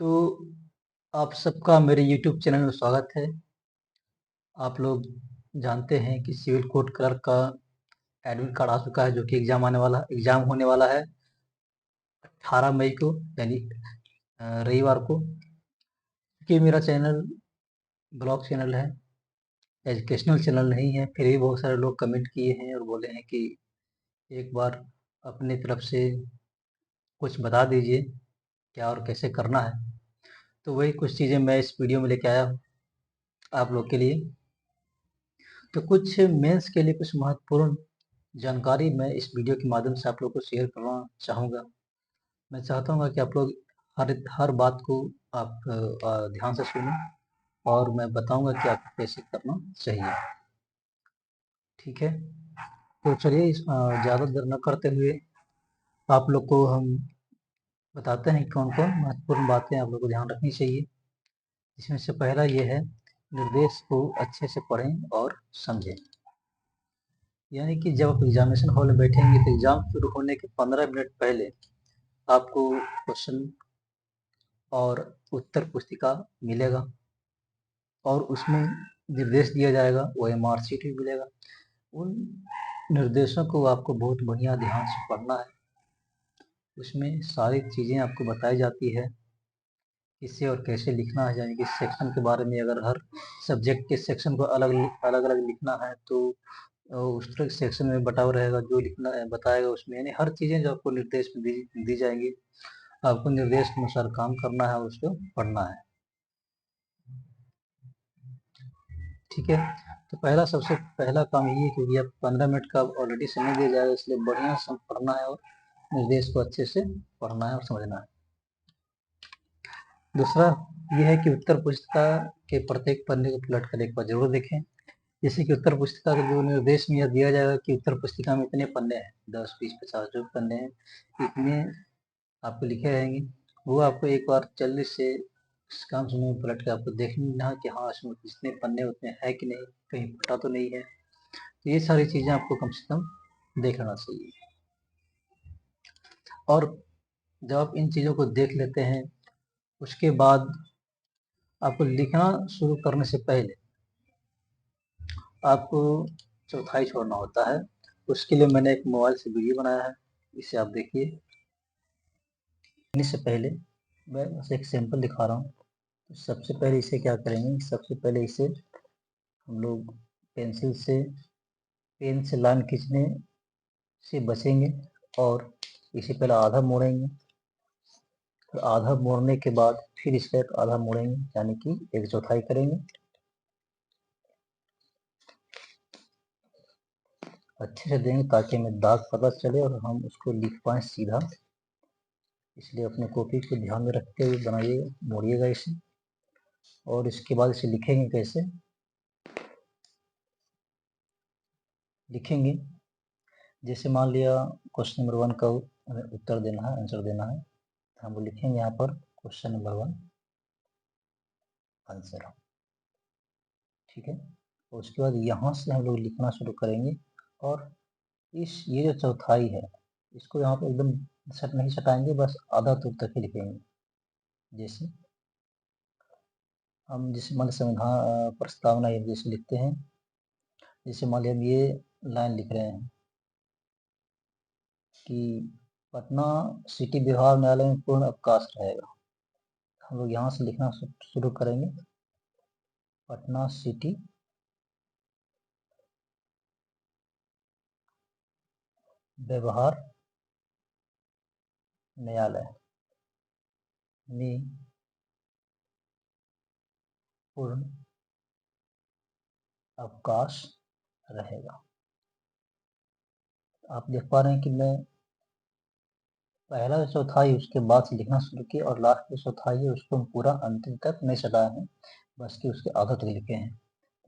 तो आप सबका मेरे यूट्यूब चैनल में स्वागत है। आप लोग जानते हैं कि सिविल कोर्ट क्लर्क का एडमिट कार्ड आ चुका है, जो कि एग्ज़ाम होने वाला है 18 मई को, यानी रविवार को। कि मेरा चैनल ब्लॉग चैनल है, एजुकेशनल चैनल नहीं है, फिर भी बहुत सारे लोग कमेंट किए हैं और बोले हैं कि एक बार अपनी तरफ से कुछ बता दीजिए, क्या और कैसे करना है। तो वही कुछ चीज़ें मैं इस वीडियो में लेके आया हूँ आप लोग के लिए। तो कुछ मेंस के लिए कुछ महत्वपूर्ण जानकारी मैं इस वीडियो के माध्यम से आप लोग को शेयर करना चाहूँगा। मैं चाहता हूँ कि आप लोग हर हर बात को आप ध्यान से सुनें, और मैं बताऊँगा कि आपको कैसे करना चाहिए। ठीक है? तो चलिए ज़्यादा देर न करते हुए आप लोग को हम बताते हैं कौन-कौन महत्वपूर्ण बातें आप लोग को ध्यान रखनी चाहिए। इसमें से पहला ये है, निर्देश को अच्छे से पढ़ें और समझें। यानी कि जब आप एग्जामिनेशन हॉल में बैठेंगे तो एग्जाम शुरू होने के 15 मिनट पहले आपको क्वेश्चन और उत्तर पुस्तिका मिलेगा, और उसमें निर्देश दिया जाएगा, OMR शीट भी मिलेगा। उन निर्देशों को आपको बहुत बढ़िया ध्यान से पढ़ना है। उसमें सारी चीज़ें आपको बताई जाती है, किससे और कैसे लिखना है। यानी कि सेक्शन के बारे में, अगर हर सब्जेक्ट के सेक्शन को अलग अलग लिखना है तो उस तरह सेक्शन में बटाव रहेगा, जो लिखना है बताएगा उसमें। यानी हर चीज़ें जो आपको निर्देश में दी जाएंगी, आपको निर्देश के अनुसार काम करना है, उसको पढ़ना है। ठीक है? तो सबसे पहला काम यही है, क्योंकि आप 15 मिनट का ऑलरेडी समय दिया जाएगा, इसलिए बढ़िया से पढ़ना है और निर्देश को अच्छे से पढ़ना है और समझना है। दूसरा ये है कि उत्तर पुस्तिका के प्रत्येक पन्ने को पलट कर एक बार जरूर देखें। जैसे कि उत्तर पुस्तिका का जो निर्देश में यह दिया जाएगा कि उत्तर पुस्तिका में इतने पन्ने हैं, 10, 20, 50 जो पन्ने हैं, इतने आपको लिखे रहेंगे। वो आपको एक बार जल्दी से काम समय में पलट के आपको देखना है कि हाँ, इसमें जितने पन्ने उतने है कि नहीं, कहीं फटा तो नहीं है। तो ये सारी चीज़ें आपको कम से कम देख लेना चाहिए। और जब आप इन चीज़ों को देख लेते हैं, उसके बाद आपको लिखना शुरू करने से पहले आपको चौथाई छोड़ना होता है। उसके लिए मैंने एक मोबाइल से वीडियो बनाया है, इसे आप देखिए। इससे पहले मैं बस एक सैंपल दिखा रहा हूँ। तो सबसे पहले इसे क्या करेंगे, सबसे पहले इसे हम लोग पेंसिल से पेन से लाइन खींचने से बचेंगे, और इसे पहले आधा मोड़ेंगे। फिर आधा मोड़ने के बाद फिर इसका एक आधा मोड़ेंगे, यानी कि एक चौथाई करेंगे। अच्छे से देंगे ताकि हमें दाग पता चले और हम उसको लिख पाए सीधा। इसलिए अपने कॉपी को ध्यान में रखते हुए बनाइएगा, मोड़िएगा इसे। और इसके बाद इसे लिखेंगे कैसे, लिखेंगे जैसे मान लिया क्वेश्चन नंबर 1 का उत्तर देना है, आंसर देना है, तो हम लिखेंगे यहाँ पर क्वेश्चन नंबर 1 आंसर। ठीक है? और उसके बाद यहाँ से हम लोग लिखना शुरू करेंगे, और ये जो चौथाई है, इसको यहाँ पर एकदम नहीं सटाएंगे, बस आधा दूर तक ही लिखेंगे। जैसे हम जिसे मान संविधान प्रस्तावना जैसे लिखते हैं, जैसे मान लिया हम ये लाइन लिख रहे हैं कि पटना सिटी व्यवहार न्यायालय में पूर्ण अवकाश रहेगा। हम लोग यहाँ से लिखना शुरू करेंगे, पटना सिटी व्यवहार न्यायालय में पूर्ण अवकाश रहेगा। आप देख पा रहे हैं कि मैं पहला जो चौथाई उसके बाद से लिखना शुरू किया, और लास्ट जो चौथाई है उसको हम पूरा अंतिम तक नहीं सटाए हैं, बस कि उसके आधा तक लिखे हैं।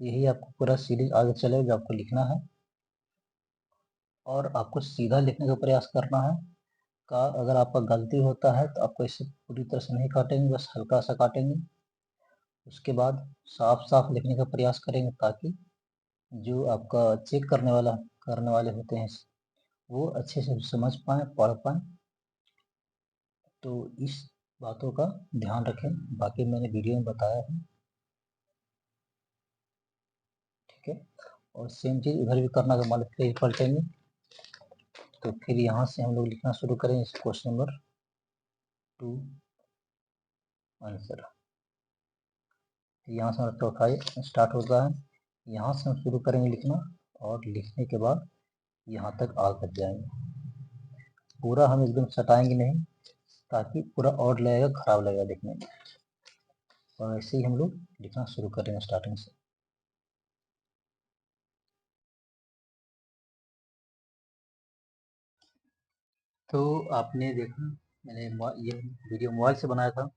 तो यही आपको पूरा सीरीज आगे चलेगा जो आपको लिखना है, और आपको सीधा लिखने का प्रयास करना है। अगर आपका गलती होता है तो आपको इसे पूरी तरह से नहीं काटेंगे, बस हल्का सा काटेंगे। उसके बाद साफ साफ लिखने का प्रयास करेंगे, ताकि जो आपका चेक करने वाले होते हैं वो अच्छे से समझ पाए, पढ़ पाए। तो इस बातों का ध्यान रखें। बाकी मैंने वीडियो में बताया है, ठीक है। और सेम चीज़ उधर भी करना। अगर मान लो पेज पलटेंगे तो फिर यहाँ से हम लोग लिखना शुरू करें इस क्वेश्चन नंबर 2 आंसर। यहाँ से हमारा चौथा स्टार्ट होता है। यहाँ से हम शुरू करेंगे लिखना, और लिखने के बाद यहाँ तक आकर जाएंगे। पूरा हम एकदम सटाएंगे नहीं, ताकि पूरा ऑड लगेगा, खराब लगेगा दिखने में। और ऐसे ही हम लोग लिखना शुरू करेंगे स्टार्टिंग से। तो आपने देखा, मैंने ये वीडियो मोबाइल से बनाया था,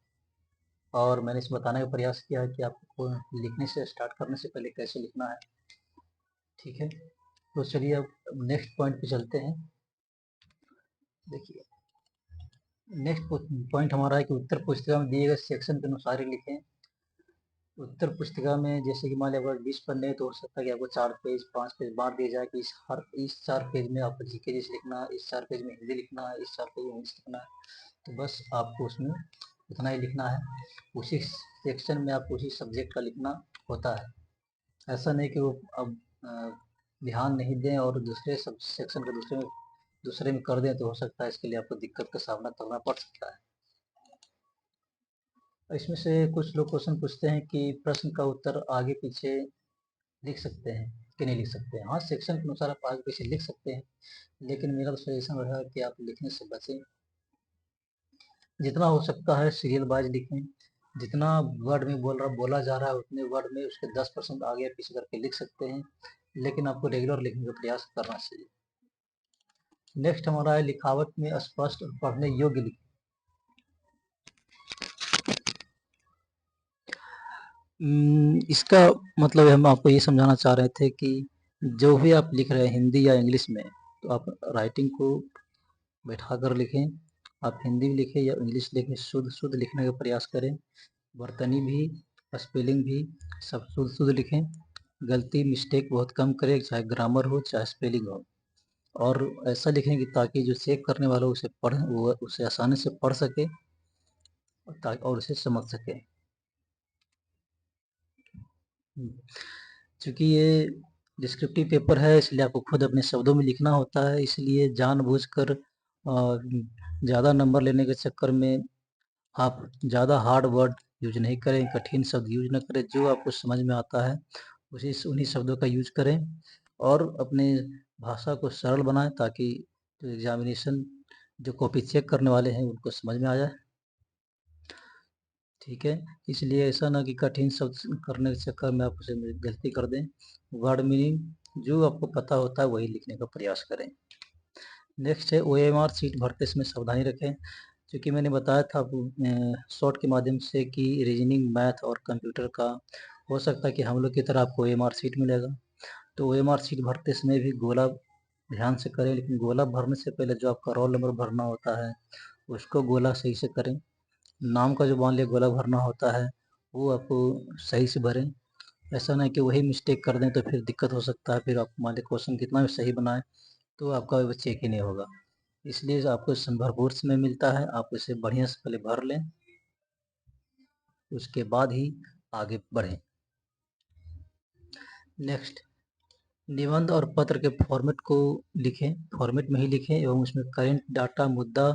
और मैंने इसे बताने का प्रयास किया है कि आपको लिखने से स्टार्ट करने से पहले कैसे लिखना है, ठीक है। तो चलिए अब नेक्स्ट पॉइंट पे चलते हैं। देखिए, नेक्स्ट पॉइंट हमारा है कि उत्तर पुस्तिका में दिए गए सेक्शन के अनुसार ही लिखें। उत्तर पुस्तिका में जैसे कि मान लिया अगर 20 पन्ने हैं, तो हो सकता है कि आपको 4 पेज 5 पेज बांट दिया जाए कि इस 4 पेज में आपको जीके जैसे लिखना है, इस 4 पेज में हिंदी लिखना है, इस 4 पेज में इंग्लिश लिखना है। तो बस आपको उसमें उतना ही लिखना है। उसी सेक्शन में आपको उसी सब्जेक्ट का लिखना होता है। ऐसा नहीं कि वो अब ध्यान नहीं दें और दूसरे सब सेक्शन का दूसरे में कर दें, तो हो सकता है इसके लिए आपको दिक्कत का सामना करना पड़ सकता है। इसमें से कुछ लोग क्वेश्चन पूछते हैं कि प्रश्न का उत्तर आगे पीछे लिख सकते हैं कि नहीं लिख सकते हैं। हाँ, सेक्शन के अनुसार आप आगे पीछे लिख सकते हैं, लेकिन मेरा तो सजेशन रहेगा कि आप लिखने से बचें। जितना हो सकता है सीरियल वाइज लिखें। जितना वर्ड में बोला जा रहा है उतने वर्ड में उसके 10% आगे या पीछे करके लिख सकते हैं, लेकिन आपको रेगुलर लिखने का प्रयास करना चाहिए। नेक्स्ट हमारा है लिखावट में स्पष्ट और पढ़ने योग्य लिखें। इसका मतलब हम आपको ये समझाना चाह रहे थे कि जो भी आप लिख रहे हैं हिंदी या इंग्लिश में, तो आप राइटिंग को बैठा कर लिखें। आप हिंदी भी लिखें या इंग्लिश लिखें, शुद्ध शुद्ध लिखने का प्रयास करें। वर्तनी भी, स्पेलिंग भी सब शुद्ध शुद्ध लिखें। गलती मिस्टेक बहुत कम करें, चाहे ग्रामर हो चाहे स्पेलिंग हो। और ऐसा लिखें कि ताकि जो चेक करने वाला उसे वो उसे आसानी से पढ़ सके और उसे समझ सके। चूँकि ये डिस्क्रिप्टिव पेपर है, इसलिए आपको खुद अपने शब्दों में लिखना होता है, इसलिए जानबूझकर ज़्यादा नंबर लेने के चक्कर में आप ज़्यादा हार्ड वर्ड यूज नहीं करें, कठिन शब्द यूज न करें। जो आपको समझ में आता है उन्हीं शब्दों का यूज करें, और अपने भाषा को सरल बनाएं, ताकि जो एग्जामिनेशन जो कॉपी चेक करने वाले हैं उनको समझ में आ जाए, ठीक है। इसलिए ऐसा ना कि कठिन शब्द करने के चक्कर में आप उसे गलती कर दें। वर्ड मीनिंग जो आपको पता होता है वही लिखने का प्रयास करें। नेक्स्ट है OMR सीट भरते समय सावधानी रखें। क्योंकि मैंने बताया था शॉर्ट के माध्यम से कि रीजनिंग, मैथ और कंप्यूटर का हो सकता है कि हम लोग की तरह आपको OMR सीट मिलेगा। तो OMR सीट भरते समय भी गोला ध्यान से करें, लेकिन गोला भरने से पहले जो आपका रोल नंबर भरना होता है उसको गोला सही से करें। नाम का जो मान लिया गोला भरना होता है वो आपको सही से भरें। ऐसा नहीं कि वही मिस्टेक कर दें तो फिर दिक्कत हो सकता है। फिर आप मान लिया क्वेश्चन कितना भी सही बनाए तो आपका वो चेक ही नहीं होगा। इसलिए आपको भरपूर समय मिलता है, आप इसे बढ़िया से पहले भर लें, उसके बाद ही आगे बढ़ें। नेक्स्ट, निबंध और पत्र के फॉर्मेट को लिखें, फॉर्मेट में ही लिखें, एवं उसमें करेंट डाटा मुद्दा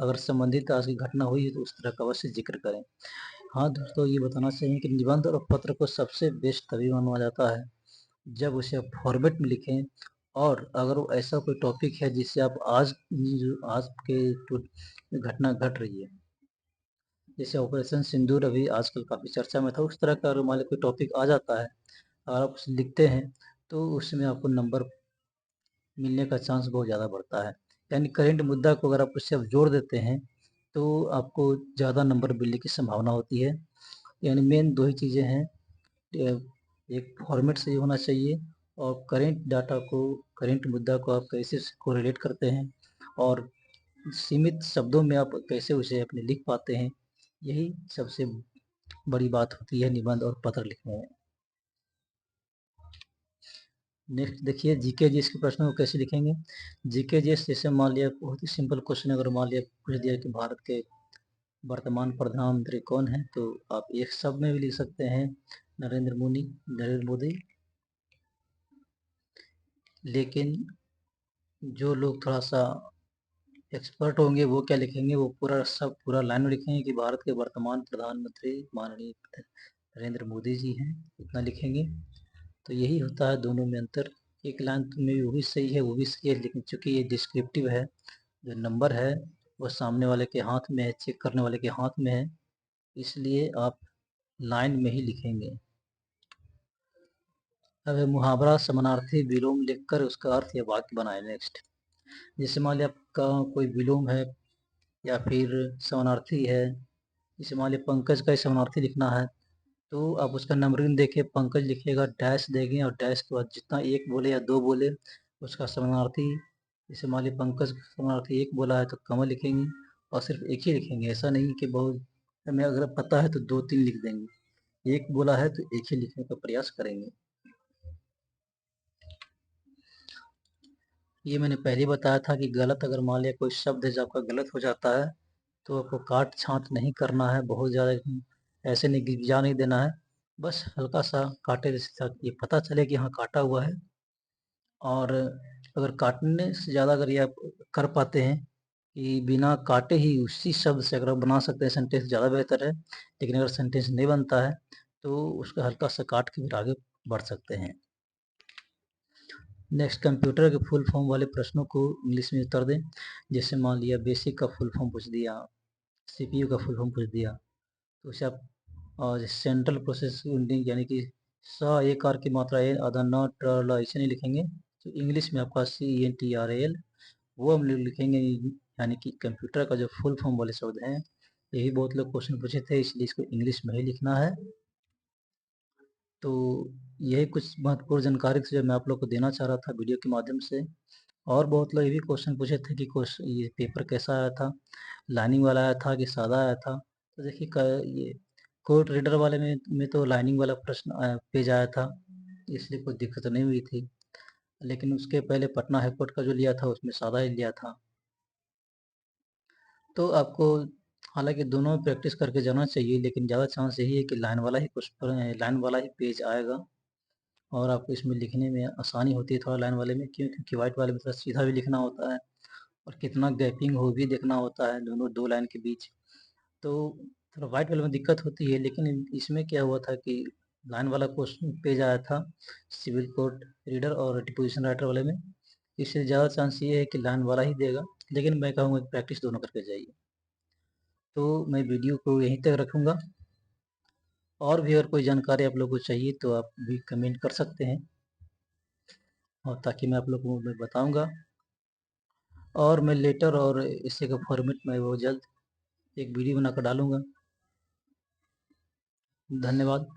अगर संबंधित आज की घटना हुई है तो उस तरह का अवश्य जिक्र करें। हाँ दोस्तों, ये बताना चाहिए कि निबंध और पत्र को सबसे बेस्ट तभी माना जाता है जब उसे आप फॉर्मेट में लिखें, और अगर वो ऐसा कोई टॉपिक है जिससे आप आज के घटना घट रही है, जैसे ऑपरेशन सिंदूर अभी आजकल काफ़ी चर्चा में था, उस तरह का अगर मान लीजिए कोई टॉपिक आ जाता है और आप उसे लिखते हैं तो उसमें आपको नंबर मिलने का चांस बहुत ज़्यादा बढ़ता है। यानी करेंट मुद्दा को अगर आप उससे आप जोड़ देते हैं तो आपको ज़्यादा नंबर मिलने की संभावना होती है। यानी मेन दो ही चीज़ें हैं, एक फॉर्मेट सही होना चाहिए, और करेंट मुद्दा को आप कैसे कोरिलेट करते हैं और सीमित शब्दों में आप कैसे उसे अपने लिख पाते हैं, यही सबसे बड़ी बात होती है निबंध और पत्र लिखने में। नेक्स्ट देखिए, जीके जीएस के प्रश्नों को कैसे लिखेंगे। जीके जीएस जैसे मान लिया बहुत ही सिंपल क्वेश्चन, अगर मान लिया पूछ दिया कि भारत के वर्तमान प्रधानमंत्री कौन है, तो आप एक शब्द में भी लिख सकते हैं नरेंद्र मोदी। लेकिन जो लोग थोड़ा सा एक्सपर्ट होंगे वो क्या लिखेंगे, वो पूरा लाइन में लिखेंगे कि भारत के वर्तमान प्रधानमंत्री माननीय नरेंद्र मोदी जी हैं, इतना लिखेंगे। तो यही होता है दोनों में अंतर। एक लाइन में भी वो भी सही है, वो भी सही है, लेकिन चूंकि ये डिस्क्रिप्टिव है, जो नंबर है वो सामने वाले के हाथ में है, चेक करने वाले के हाथ में है, इसलिए आप लाइन में ही लिखेंगे। अब मुहावरा समानार्थी विलोम लिखकर उसका अर्थ या वाक्य बनाए। नेक्स्ट, जैसे मान लिया आपका कोई विलोम है या फिर समानार्थी है, जैसे मान लिया पंकज का समानार्थी लिखना है, तो आप उसका नंबरिंग देखिए, पंकज लिखिएगा, डैश देंगे और डैश के बाद जितना एक बोले या दो बोले उसका समानार्थी, जैसे मान लीजिए पंकज का समानार्थी एक बोला है तो कमल लिखेंगे और सिर्फ एक ही लिखेंगे। ऐसा नहीं कि बहुत हमें अगर पता है तो दो तीन लिख देंगे, एक बोला है तो एक ही लिखने का प्रयास करेंगे। ये मैंने पहले बताया था कि गलत अगर मान लिया कोई शब्द है जो आपका गलत हो जाता है तो आपको काट छांट नहीं करना है, बहुत ज़्यादा ऐसे नहीं गिजा नहीं देना है, बस हल्का सा काटे जैसे ये पता चले कि हाँ काटा हुआ है। और अगर काटने से ज़्यादा अगर ये आप कर पाते हैं कि बिना काटे ही उसी शब्द से अगर आप बना सकते हैं सेंटेंस, ज़्यादा बेहतर है। लेकिन अगर सेंटेंस नहीं बनता है तो उसका हल्का सा काट के फिर आगे बढ़ सकते हैं। नेक्स्ट, कंप्यूटर के फुल फॉर्म वाले प्रश्नों को इंग्लिश में उत्तर दें। जैसे मान लिया बेसिक का फुल फॉर्म पूछ दिया, सीपीयू का फुल फॉर्म पूछ दिया, तो उसे आप सेंट्रल प्रोसेस यूनिट यानी कि स एक आर की मात्रा ए आधा न ट इसे नहीं लिखेंगे, तो इंग्लिश में आपका CENTRAL वो हम लोग लिखेंगे, यानी कि कंप्यूटर का जो फुल फॉर्म वाले शब्द हैं। यही बहुत लोग क्वेश्चन पूछे थे, इसलिए इसको इंग्लिश में ही लिखना है। तो यही कुछ महत्वपूर्ण जानकारी थी जो मैं आप लोग को देना चाह रहा था वीडियो के माध्यम से। और बहुत लोग ये भी क्वेश्चन पूछे थे कि क्वेश्चन ये पेपर कैसा आया था, लाइनिंग वाला आया था कि सादा आया था। तो देखिए ये कोड रीडर वाले में तो लाइनिंग वाला प्रश्न पेज आया था, इसलिए कोई दिक्कत नहीं हुई थी। लेकिन उसके पहले पटना हाईकोर्ट का जो लिया था उसमें सादा ही लिया था। तो आपको हालांकि दोनों में प्रैक्टिस करके जाना चाहिए, लेकिन ज़्यादा चांस यही है कि लाइन वाला ही पेज आएगा और आपको इसमें लिखने में आसानी होती है थोड़ा लाइन वाले में, क्योंकि वाइट वाले में थोड़ा सीधा भी लिखना होता है और कितना गैपिंग हो भी देखना होता है दोनों दो लाइन के बीच। तो थोड़ा वाइट वाले में दिक्कत होती है, लेकिन इसमें क्या हुआ था कि लाइन वाला क्वेश्चन पेज आया था सिविल कोड रीडर और डिपोजिशन राइटर वाले में, इससे ज़्यादा चांस ये है कि लाइन वाला ही देगा। लेकिन मैं कहूँगा कि प्रैक्टिस दोनों करके जाइए। तो मैं वीडियो को यहीं तक रखूँगा, और भी अगर कोई जानकारी आप लोगों को चाहिए तो आप भी कमेंट कर सकते हैं, और ताकि मैं आप लोगों को मैं बताऊँगा। और मैं लेटर और इसे का फॉर्मेट में वो जल्द एक वीडियो बनाकर डालूँगा। धन्यवाद।